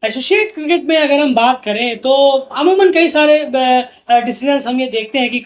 Associate cricket में अगर हम बात करें तो अमूमन कई सारे डिसीजंस हम ये देखते हैं कि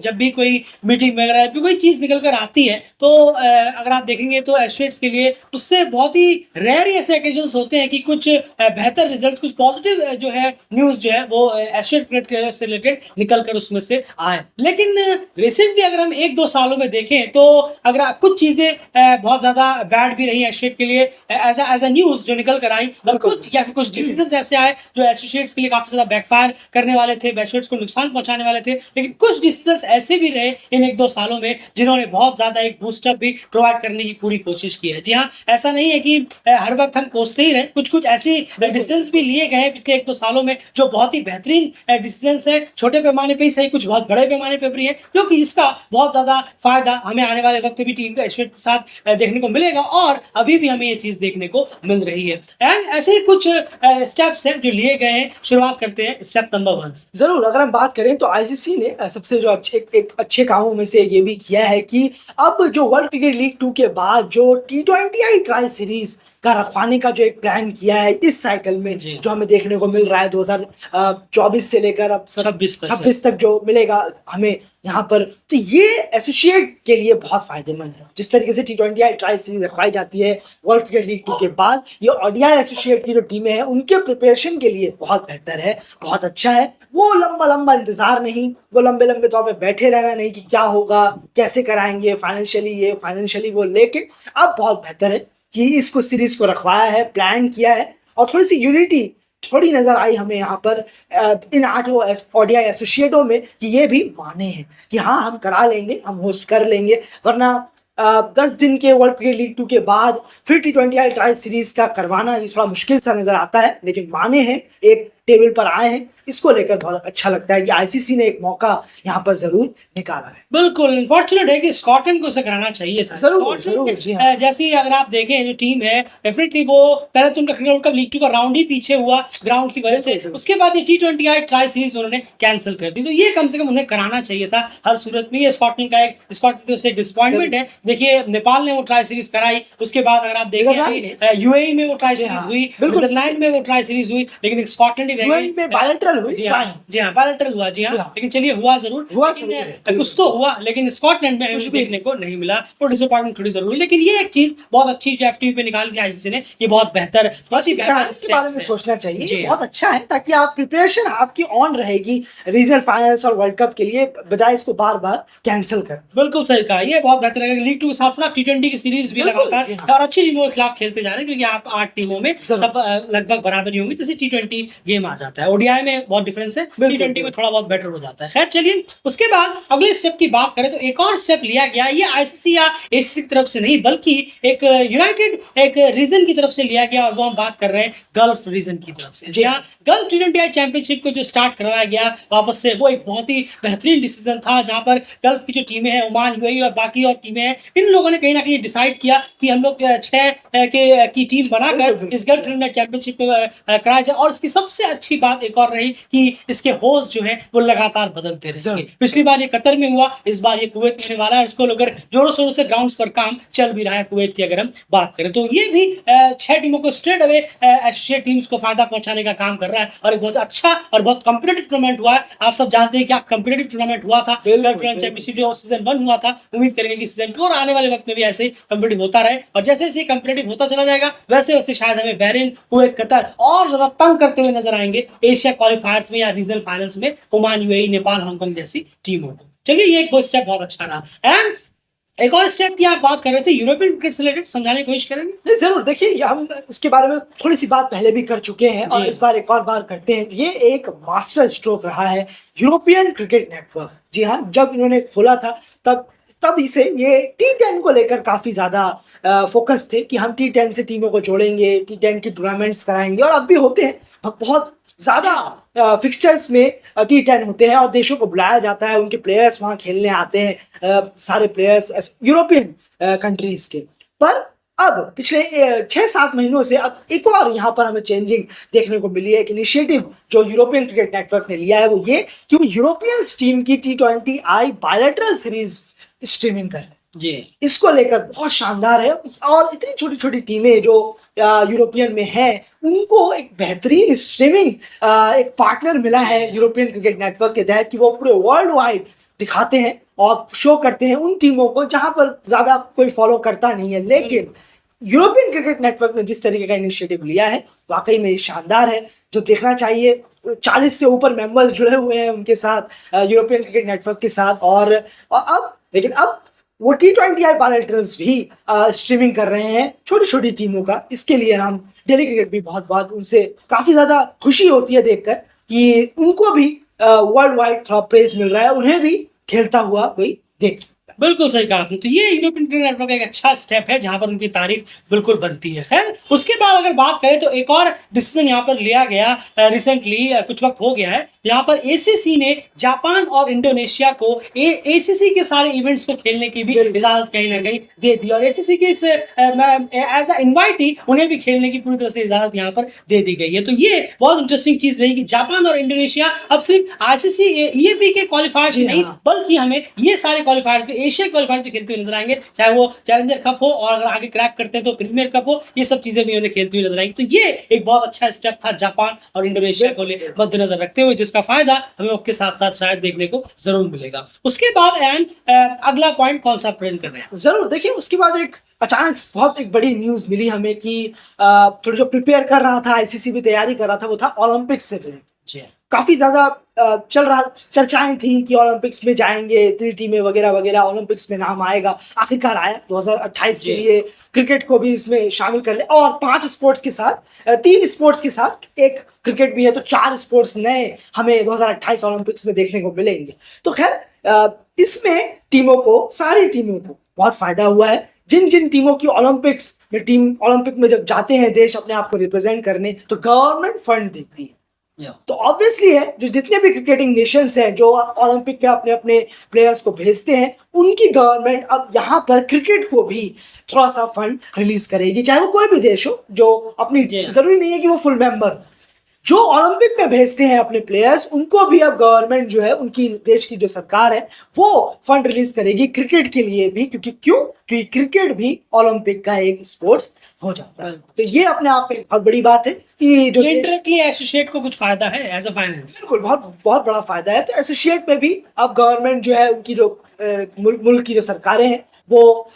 जब भी कोई मीटिंग वगैरह भी कोई चीज़ निकल कर आती है तो अगर आप देखेंगे तो एसोसिएट्स के लिए उससे बहुत ही रेयर ऐसे ओकेजन्स होते हैं कि कुछ बेहतर रिजल्ट, कुछ पॉजिटिव जो है न्यूज़ जो है वो एसोसिएट क्रिकेट से रिलेटेड निकल कर उसमें से आए। लेकिन रिसेंटली अगर हम 1-2 सालों में देखें तो अगर कुछ चीज़ें बहुत ज़्यादा बैड भी रही एसोसिएट के लिए एज अ न्यूज़ जो निकल कर आई, और कुछ या फिर कुछ डिसीजंस ऐसे आए जो एसोसिएट्स के लिए काफी ज्यादा बैकफायर करने वाले थे, एसोसिएट्स को नुकसान पहुंचाने वाले थे। लेकिन कुछ डिसीजंस ऐसे भी रहे इन 1-2 सालों में जिन्होंने बहुत ज्यादा एक बूस्टअप भी प्रोवाइड करने की पूरी कोशिश की है। जी हाँ, ऐसा नहीं है कि हर वक्त हम कोसते ही रहे, कुछ कुछ ऐसी डिसीजंस भी लिए गए हैं पिछले 1-2 सालों में जो बहुत ही बेहतरीन डिसीजंस है, छोटे पैमाने पे ही सही, कुछ बहुत बड़े पैमाने पे भी है, जो कि इसका बहुत ज्यादा फायदा हमें आने वाले वक्त में भी टीम के एसोसिएट के साथ देखने को मिलेगा, और अभी भी हमें ये चीज देखने को मिल रही है। एंड ऐसे ही कुछ स्टेप्स हैं जो लिए गए हैं। शुरुआत करते हैं स्टेप नंबर 1 से। जरूर, अगर हम बात करें तो आईसीसी ने सबसे जो अच्छे कामों में से ये भी किया है कि अब जो वर्ल्ड क्रिकेट लीग 2 के बाद जो T20I ट्राई सीरीज का रखवाने का जो एक प्लान किया है इस साइकिल में, जो हमें देखने को मिल रहा है 2024 से लेकर अब 26 तक जो मिलेगा हमें यहाँ पर, तो ये एसोसिएट के लिए बहुत फायदेमंद है। जिस तरीके से T20I ट्राई सीरीज रखवाई जाती है वर्ल्ड क्रिकेट लीग 2 के बाद, ये ओडीआई एसोसिएट की जो टीमें हैं उनके प्रिपरेशन के लिए बहुत बेहतर है, बहुत अच्छा है। वो लंबा लंबा इंतजार नहीं, वो लंबे लंबे तौर पे बैठे रहना नहीं कि क्या होगा, कैसे कराएंगे, फाइनेंशियली ये फाइनेंशियली वो, लेके अब बहुत बेहतर है कि इसको सीरीज को रखवाया है, प्लान किया है, और थोड़ी सी यूनिटी थोड़ी नजर आई हमें यहाँ पर इन 8 ओडीआई एसोसिएटों में कि ये भी माने हैं कि हाँ हम करा लेंगे, हम होस्ट कर लेंगे। वरना 10 दिन के वर्ल्ड क्रिकेट लीग 2 के बाद फिर T20I ट्राई सीरीज का करवाना ये थोड़ा मुश्किल सा नजर आता है, लेकिन माने हैं, एक टेबल पर आए हैं, इसको लेकर बहुत अच्छा लगता है कि आईसीसी ने एक मौका यहाँ पर जरूर निकाला है। बिल्कुल अनफॉर्चुनेट है कि स्कॉटलैंड को उसे कराना चाहिए था। जरूर जरूर, जी हाँ। जैसे ही अगर आप देखें जो टीम है, डेफिनेटली वो पहले तो उनका क्रिकेट वर्ल्ड कप लीग 2 का राउंड ही पीछे हुआ ग्राउंड की वजह से, उसके बाद ये T20I ट्राई सीरीज उन्होंने कैंसिल कर दी, तो ये कम से कम उन्हें कराना चाहिए था हर सूरत में। ये स्कॉटलैंड का एक डिसअपॉइंटमेंट है। देखिए नेपाल ने वो ट्राई सीरीज कराई, उसके बाद अगर आप देखें यूएई में वो ट्राई सीरीज हुई, नीदरलैंड में वो ट्राई सीरीज हुई, लेकिन स्कॉटलैंड में बायलैटरल हुई। जी हाँ बायलैटरल हुआ। जी हाँ, लेकिन चलिए हुआ जरूर, कुछ तो हुआ, लेकिन स्कॉटलैंड में कुछ देखने को नहीं मिला, वो डिसअपॉइंटमेंट थोड़ी जरूर। लेकिन ये एक चीज बहुत अच्छी जो एफटीवी पे निकाली थी आईसीसी ने, ये बहुत बेहतर, बहुत ही बेहतर के बारे में सोचना चाहिए, बहुत अच्छा है, ताकि आप प्रिपरेशन आपकी ऑन रहेगी रीजनल फाइनल्स और वर्ल्ड कप के लिए, बजाय इसको बार बार कैंसिल कर। बिल्कुल सही कहा, ये बहुत बेहतर है। लीग 2 के साथ साथ T20 की सीरीज भी लगातार और अच्छी टीमों के खिलाफ खेलते जा रहे हैं, क्योंकि आप 8 टीमों में सब लगभग बराबर ही होंगी, जैसे T20 गेम आ जाता है। ओडीआई में बहुत डिफरेंस है, T20 में थोड़ा बहुत बेटर हो जाता है। खैर चलिए, उसके बाद अगले स्टेप की बात करें तो एक और स्टेप लिया गया, ये आईसीसी या एसीसी की तरफ से नहीं बल्कि एक यूनाइटेड एक रीजन की तरफ से लिया गया, और वो हम बात कर रहे हैं गल्फ रीजन की तरफ से। जी हाँ, गल्फ T20I चैंपियनशिप को जो स्टार्ट करवाया गया वापस से, वो एक बहुत ही बेहतरीन डिसीजन था, जहां पर गल्फ की जो टीमें हैं, ओमान, यूएई और बाकी और टीमें हैं, इन लोगों ने कहीं ना कहीं डिसाइड किया कि हम लोग 6 की टीम बनाकर इस गल्फ चैंपियनशिप कराया जाए। और इसकी सबसे अच्छी बात एक और रही कि इसके होस्ट जो है वो लगातार बदलते रहे। पिछली बार ये कतर में हुआ, इस बार ये कुवैत में होने वाला है, उसको लेकर जोरों शोरों से ग्राउंड्स पर काम चल भी रहा है कुवैत की अगर हम बात करें तो। ये भी 6 टीमों को स्ट्रेट अवे एशिया टीम्स को फायदा पहुंचाने का काम कर रहा है, और एक बहुत अच्छा और बहुत कॉम्पिटिटिव टूर्नामेंट हुआ है। आप सब जानते हैं क्या कॉम्पिटिटिव टूर्नामेंट हुआ था, चैंपियनशिप जो सीजन 1 हुआ था। उम्मीद करेंगे कि सीजन 2 और आने वाले वक्त में भी ऐसे ही कॉम्पिटिटिव होता रहे, और जैसे जैसे कॉम्पिटिटिव होता चला जाएगा वैसे वैसे शायद हमें बहरीन, कुवैत, कतर और ज्यादा तंग करते हुए नजर आएंगे एशिया क्वालिफायर्स में या रीजनल फाइनल्स में, ओमान, यूएई, नेपाल, हांगकांग जैसी टीमों को। चलिए, ये एक स्टेप बहुत अच्छा रहा। एंड एक और स्टेप की आप बात कर रहे थे यूरोपियन क्रिकेट से रिलेटेड, समझाने की कोशिश करेंगे? नहीं, जरूर। देखिए, हम इसके बारे में थोड़ी सी बात पहले भी कर चुके हैं और इस बार एक और बार करते हैं। ये एक मास्टर स्ट्रोक रहा है यूरोपियन क्रिकेट नेटवर्क। जी हाँ, जब इन्होंने खोला था तब इसे ये T10 को लेकर काफी ज्यादा फोकस थे कि हम T10 से टीमों को जोड़ेंगे, T10 की टूर्नामेंट्स कराएंगे, और अब भी होते हैं बहुत ज्यादा फिक्सचर्स में T10 होते हैं और देशों को बुलाया जाता है, उनके प्लेयर्स वहां खेलने आते हैं, सारे प्लेयर्स यूरोपियन कंट्रीज के। पर अब पिछले 6-7 महीनों से अब एक और यहाँ पर हमें चेंजिंग देखने को मिली है। एक इनिशिएटिव जो यूरोपियन क्रिकेट नेटवर्क ने लिया है वो ये कि वो यूरोपियन टीम की T20I बायलैटरल सीरीज स्ट्रीमिंग कर रहे हैं। जी इसको लेकर बहुत शानदार है। और इतनी छोटी छोटी टीमें जो यूरोपियन में है, उनको एक बेहतरीन स्ट्रीमिंग एक पार्टनर मिला है यूरोपियन क्रिकेट नेटवर्क के तहत कि वो पूरे वर्ल्ड वाइड दिखाते हैं और शो करते हैं उन टीमों को जहां पर ज्यादा कोई फॉलो करता नहीं है। लेकिन यूरोपियन क्रिकेट नेटवर्क ने जिस तरीके का इनिशिएटिव लिया है, वाकई में शानदार है, जो देखना चाहिए। 40 से ऊपर मेंबर्स जुड़े हुए हैं उनके साथ, यूरोपियन क्रिकेट नेटवर्क के साथ। और अब वो T20I पैरेलल्स भी स्ट्रीमिंग कर रहे हैं छोटी छोटी टीमों का। इसके लिए हम डेली क्रिकेट भी बहुत बहुत उनसे काफी ज्यादा खुशी होती है देखकर कि उनको भी वर्ल्ड वाइड थोड़ा प्रेज मिल रहा है, उन्हें भी खेलता हुआ कोई देख सकता है। बिल्कुल सही कहा आपने। तो ये यूरोपियन क्रिकेट नेटवर्क एक अच्छा स्टेप है जहां पर उनकी तारीफ बिल्कुल बनती है। खैर, उसके बाद अगर बात करें तो एक और डिसीजन यहाँ पर लिया गया रिसेंटली, कुछ वक्त हो गया है, यहाँ पर एसीसी ने जापान और इंडोनेशिया को एसीसी के सारे इवेंट्स को खेलने की भी इजाजत कहीं ना कहीं दे दी। और एसीसी के इस एज अ इन्वाइटी उन्हें भी खेलने की पूरी तरह से इजाजत यहाँ पर दे दी गई है। तो ये बहुत इंटरेस्टिंग चीज रही कि जापान और इंडोनेशिया अब सिर्फ आईसीसी ईएपी के क्वालिफायर्स नहीं, बल्कि हमें ये सारे क्वालिफायर्स भी, एशिया क्वालिफायर भी खेलते हुए नजर आएंगे, चाहे वो चैलेंजर कप हो और अगर आगे क्रैक करते हैं तो प्रीमियर कप हो, ये सब चीजें भी उन्हें खेलती हुई नजर आएंगी। तो ये एक बहुत अच्छा स्टेप था जापान और इंडोनेशिया को मद्देनजर रखते हुए, जिसका फायदा हमें उसके साथ साथ शायद देखने को जरूर मिलेगा। उसके बाद एंड अगला पॉइंट कौन सा प्रेजेंट कर रहे हैं? जरूर देखिए, उसके बाद एक अचानक बहुत एक बड़ी न्यूज मिली हमें कि थोड़ा जो प्रिपेयर कर रहा था, आईसीसी भी तैयारी कर रहा था, वो था ओलंपिक्स से रिलेटेड। काफी ज्यादा चर्चाएं थी कि ओलंपिक्स में जाएंगे, इतनी टीमें वगैरह वगैरह, ओलंपिक्स में नाम आएगा। आखिरकार आया 2028 के लिए, क्रिकेट को भी इसमें शामिल कर ले। और 5 स्पोर्ट्स के साथ, 3 स्पोर्ट्स के साथ एक क्रिकेट भी है, तो 4 स्पोर्ट्स नए हमें 2028 ओलंपिक्स में देखने को मिलेंगे। तो खैर, इसमें टीमों को, सारी टीमों को बहुत फायदा हुआ है। जिन जिन टीमों की ओलंपिक में जब जाते हैं देश अपने आप को रिप्रेजेंट करने, तो गवर्नमेंट फंड देती है। तो ऑब्वियसली है, जो जितने भी क्रिकेटिंग नेशंस हैं जो ओलंपिक में अपने अपने प्लेयर्स को भेजते हैं, उनकी गवर्नमेंट अब यहाँ पर क्रिकेट को भी थोड़ा सा फंड रिलीज करेगी, चाहे वो कोई भी देश हो जो अपनी, जरूरी नहीं है कि वो फुल मेंबर, जो ओलंपिक में भेजते हैं अपने प्लेयर्स, उनको भी अब गवर्नमेंट जो है, उनकी देश की जो सरकार है, वो फंड रिलीज करेगी क्रिकेट के लिए भी। क्योंकि क्रिकेट भी ओलंपिक का एक स्पोर्ट्स हो जाता है। तो ये अपने आप में बहुत बड़ी बात है कि जो इंटरक्ली एसोसिएट को कुछ फायदा है एज अ फाइनेंस। बिल्कुल, बहुत बहुत बड़ा फायदा है। तो एसोसिएट में भी अब गवर्नमेंट जो है, उनकी जो मुल्क की जो सरकारें हैं, वो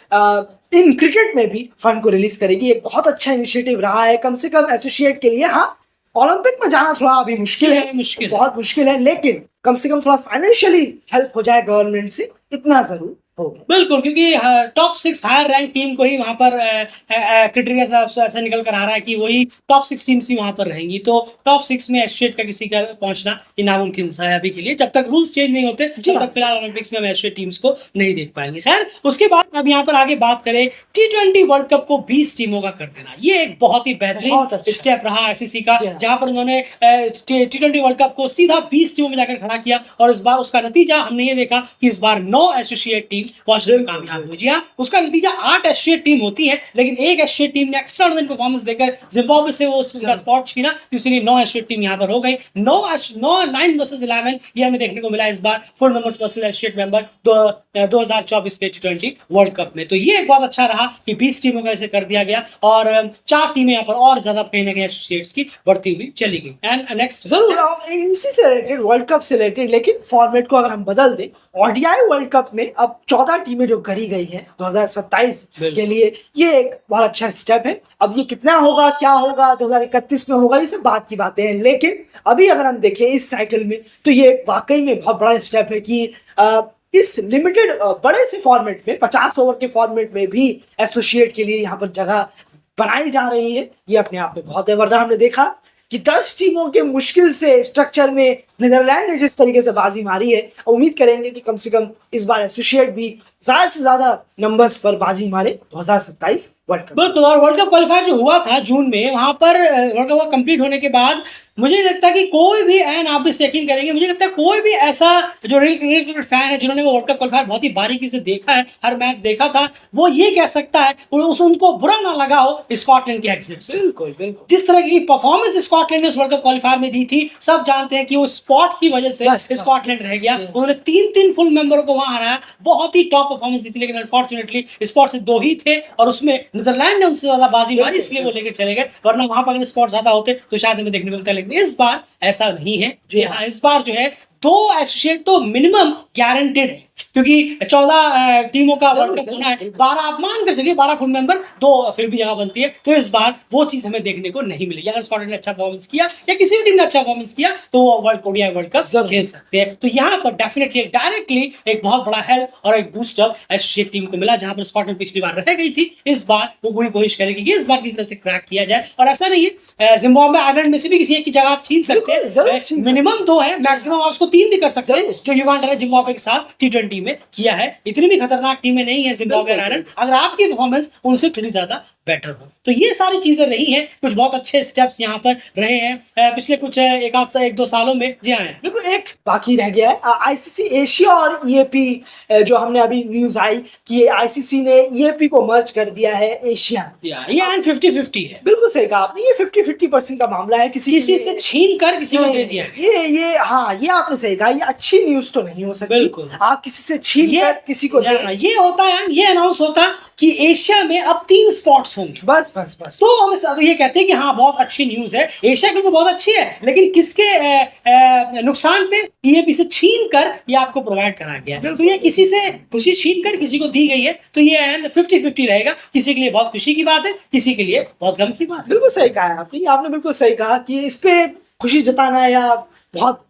इन क्रिकेट में भी फंड को रिलीज करेगी। एक बहुत अच्छा इनिशिएटिव रहा है, कम से कम एसोसिएट के लिए। हाँ, ओलंपिक में जाना थोड़ा अभी मुश्किल है, बहुत मुश्किल है, लेकिन कम से कम थोड़ा फाइनेंशियली हेल्प हो जाए गवर्नमेंट से, इतना जरूर होगा। बिल्कुल, क्योंकि टॉप 6 हायर रैंक टीम को ही वहां पर क्राइटेरिया से निकल कर आ रहा है कि वही टॉप 6 टीम्स ही वहां पर रहेंगी। तो टॉप 6 में एसोसिएट का किसी का पहुंचना ये नामुमकिन सा है अभी के लिए। जब तक रूल्स चेंज नहीं होते, जब तक फिलहाल ओलंपिक्स में हम एसोसिएट टीम्स को नहीं देख पाएंगे। खैर, उसके बाद अब यहाँ पर आगे बात करें, T20 वर्ल्ड कप को 20 टीमों का कर देना, ये एक बहुत ही बेहतरीन स्टेप रहा आईसीसी का, जहां पर उन्होंने T20 वर्ल्ड कप को सीधा 20 टीमों में जाकर खड़ा किया। और इस बार उसका नतीजा हमने ये देखा कि इस बार 9 एसोसिएट टीम पहुंचने में कामयाब हुई। जी हाँ, उसका नतीजा 8 एसोसिएट टीम होती है, लेकिन एक एसोसिएट टीम ने एक्स्ट्राऑर्डिनरी परफॉर्मेंस देकर जिम्बाब्वे से वो उसका स्पॉट छीना, तो इसलिए 9 एसोसिएट टीम यहाँ पर हो गई। 9 वर्सेस 11 ये हमें देखने को मिला इस बार, full members versus associate member 2024 के T20 वर्ल्ड कप में। तो ये एक बहुत अच्छा रहा कि 20 टीमों का इसे कर दिया गया और 4 टीमें यहाँ पर और ज्यादा कहीं ना कहीं एसोसिएट्स की बढ़ती हुई चली गई। एंड नेक्स्ट जरूर इसी से रिलेटेड, वर्ल्ड कप से रिलेटेड, लेकिन फॉर्मेट को अगर हम बदल दें, ओडीआई वर्ल्ड कप में अब 14 टीमें जो करी गई हैं 2027 के लिए, ये एक बहुत अच्छा स्टेप है। अब ये कितना होगा, क्या होगा, 2031 में होगा, ये सब बात की बातें हैं। लेकिन अभी अगर हम देखें इस साइकिल में, तो ये वाकई में बहुत बड़ा स्टेप है कि इस लिमिटेड बड़े से फॉर्मेट में, 50 ओवर के फॉर्मेट में भी एसोसिएट के लिए यहाँ पर जगह बनाई जा रही है। ये अपने आप में बहुत है। वरना हमने देखा कि 10 टीमों के मुश्किल से स्ट्रक्चर में नीदरलैंड ने जिस तरीके से बाजी मारी है, उम्मीद करेंगे कि कम से कम इस बार एसोसिएट भी ज्यादा से ज्यादा नंबर्स पर बाजी मारे 2027 वर्ल्ड कप। बिल्कुल, और वर्ल्ड कप क्वालिफायर जो हुआ था जून में, वहां पर वर्ल्ड कप कंप्लीट होने के बाद मुझे नहीं लगता कि कोई भी, एंड आप भी यकीन करेंगे, मुझे लगता है कोई भी ऐसा जो रियल क्रिकेट फैन है, जिन्होंने वो वर्ल्ड कप क्वालिफायर बहुत ही बारीकी से देखा है, हर मैच देखा था, वो ये कह सकता है उनको बुरा ना लगा हो स्कॉटलैंड के एग्जिट से। बिल्कुल बिल्कुल, जिस तरह की परफॉर्मेंस स्कॉटलैंड ने उस वर्ल्ड कप क्वालिफायर में दी थी, सब जानते हैं कि वो स्पॉट की वजह से बस, स्कॉटलैंड बस, रह गया। जी। उन्होंने 3 फुल मेंबरों को वहां हराया, बहुत ही टॉप परफॉर्मेंस दी थी, लेकिन अनफॉर्चुनेटली स्पॉट से 2 ही थे और उसमें नीदरलैंड ने उनसे ज्यादा बाजी मारी, इसलिए वो लेकर चले गए। वरना वहां पर अगर स्पॉट ज्यादा होते तो शायद हमें देखने को मिलता, लेकिन इस बार ऐसा नहीं है। जी हाँ, इस बार जो है 2 एसोसिएट तो मिनिमम गारंटेड है, क्योंकि 14 टीमों का वर्ल्ड कप होना है। 12 आप मान कर चलिए, 12 फुल मेंबर, 2 फिर भी जगह बनती है। तो इस बार वो चीज हमें देखने को नहीं मिलेगी। अगर स्कॉटलैंड ने अच्छा परफॉर्मेंस किया या किसी भी टीम ने अच्छा परफॉर्मेंस किया तो वो ओडीआई वर्ल्ड कप खेल सकते हैं। तो यहाँ पर डेफिनेटली डायरेक्टली एक बहुत बड़ा हेल्प और एक बूस्टअप एसोसिएट टीम को मिला, जहां पर स्कॉटलैंड पिछली बार रह गई थी। इस बार वो पूरी कोशिश करेगी कि इस बार की तरह से क्रैक किया जाए। और ऐसा नहीं है, जिम्बाब्वे आयरलैंड में से भी किसी एक की जगह आप छीन सकते हैं। मिनिमम 2 है, मैक्सिमम आप उसको 3 भी कर सकते हैं, जो युगांडा ने जिम्बाब्वे के साथ टी20 में किया है। इतनी भी खतरनाक टीमें नहीं है जिम्बाब्वे और आयरलैंड, अगर आपकी परफॉर्मेंस उनसे थोड़ी ज्यादा बेटर हो। तो ये सारी चीजें रही हैं, कुछ बहुत अच्छे स्टेप्स यहाँ पर रहे हैं पिछले कुछ 1-2 सालों में। जी हाँ, बिल्कुल। एक बाकी रह गया है आईसीसी एशिया और ईएपी, जो हमने अभी न्यूज आई कि आईसीसी ने ईएपी को मर्ज कर दिया है एशिया। ये 50-50 है। बिल्कुल सही कहा आपने, ये 50-50% का मामला है। किसी से छीन कर किसी को दे दिया। ये हाँ, ये आपने सही कहा, ये अच्छी न्यूज तो नहीं हो सकती। बिल्कुल, आप किसी से छीन कर किसी को दे। ये होता है, ये अनाउंस होता कि एशिया में अब 3 स्पॉट्स होंगे। बस बस बस। तो हम ये कहते हैं कि हाँ, बहुत अच्छी न्यूज है, एशिया के लिए तो बहुत अच्छी है, लेकिन किसके नुकसान पे? ईएपी से छीन कर ये आपको प्रोवाइड करा गया है। तो ये किसी से खुशी छीन कर किसी को दी गई है, तो ये 50-50 रहेगा। किसी के लिए बहुत खुशी की बात है, किसी के लिए बहुत गम की बात है। बिल्कुल सही कहा है आपने, आपने बिल्कुल सही कहा कि इस पे खुशी जताना या बहुत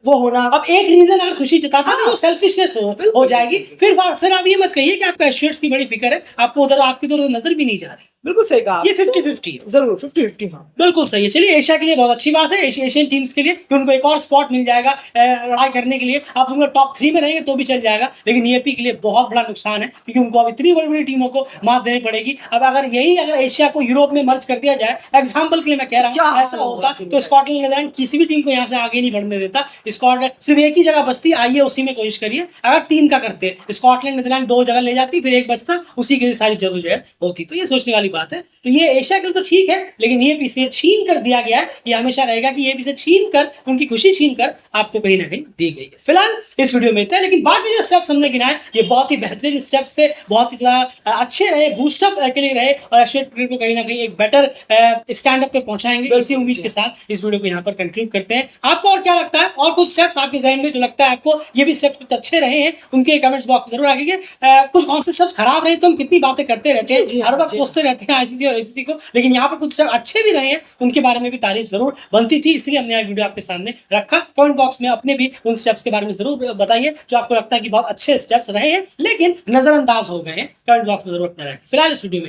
वो होना। अब एक रीजन अगर खुशी जताता है तो वो सेल्फिशनेस हो जाएगी। फिर आप ये मत कहिए कि आपका एशियट्स की बड़ी फिक्र है, आपको उधर आपकी तो नजर भी नहीं जा रही। बिल्कुल सही कहा, ये 50-50 जरूर 50-50। हाँ, बिल्कुल सही है। चलिए, एशिया के लिए बहुत अच्छी बात है, एशियन टीम्स के लिए, कि उनको एक और स्पॉट मिल जाएगा लड़ाई करने के लिए। आप उनको टॉप 3 में रहेंगे तो भी चल जाएगा, लेकिन ईएपी के लिए बहुत बड़ा नुकसान है, क्योंकि उनको अब इतनी बड़ी बड़ी टीमों को मात देनी पड़ेगी। अब अगर एशिया को यूरोप में मर्ज कर दिया जाए, एग्जाम्पल के लिए मैं कह रहा हूँ, ऐसा होता तो स्कॉटलैंड नीदरलैंड किसी भी टीम को यहाँ से आगे नहीं बढ़ने देता। स्कॉटलैंड सिर्फ एक ही जगह बचती, आइए उसी में कोशिश करिए। अगर 3 का करते, स्कॉटलैंड नीदरलैंड 2 जगह ले जाती, फिर एक बचता, उसी के लिए सारी जद्दोजहद होती। तो ये सोचने वाली बात है। तो ये एशिया के लिए तो ठीक है, लेकिन ईएपी से छीन कर दिया गया है। ये हमेशा रहेगा कि ईएपी से छीन कर, उनकी खुशी छीन कर आपको कहीं ना कहीं दी गई है। फिलहाल इस वीडियो में इतना है, लेकिन बाकी जो स्टेप्स हमने गिनाए ये बहुत ही बेहतरीन स्टेप्स थे, बहुत ही ज्यादा अच्छे रहे, बूस्टअप के लिए रहे, और एशियन क्रिकेट को कहीं ना कहीं एक बेटर स्टैंड अप पे पहुंचाएंगे। इसी उम्मीद के साथ इस वीडियो को यहाँ पर कंक्लूड करते हैं। आपको और क्या लगता है? और कुछ स्टेप्स आपके जहन में जो लगता है आपको ये भी स्टेप्स कुछ अच्छे रहे हैं, उनके कमेंट्स बॉक्स में जरूर आएंगे। कुछ कौन से स्टेप्स खराब रहे तो हम कितनी बातें करते रहते हैं, हर वक्त पूछते रहते हैं आईसीसी और एसीसी को, लेकिन यहाँ पर कुछ स्टेप अच्छे भी रहे हैं, उनके बारे में भी तारीफ जरूर बनती थी, इसलिए हमने यह वीडियो आपके सामने रखा। कमेंट बॉक्स में अपने भी उन स्टेप्स के बारे में जरूर बताइए जो आपको लगता है कि बहुत अच्छे स्टेप्स रहे हैं लेकिन नजरअंदाज हो गए हैं। कमेंट बॉक्स में जरूर अपना रखें। फिलहाल इस वीडियो में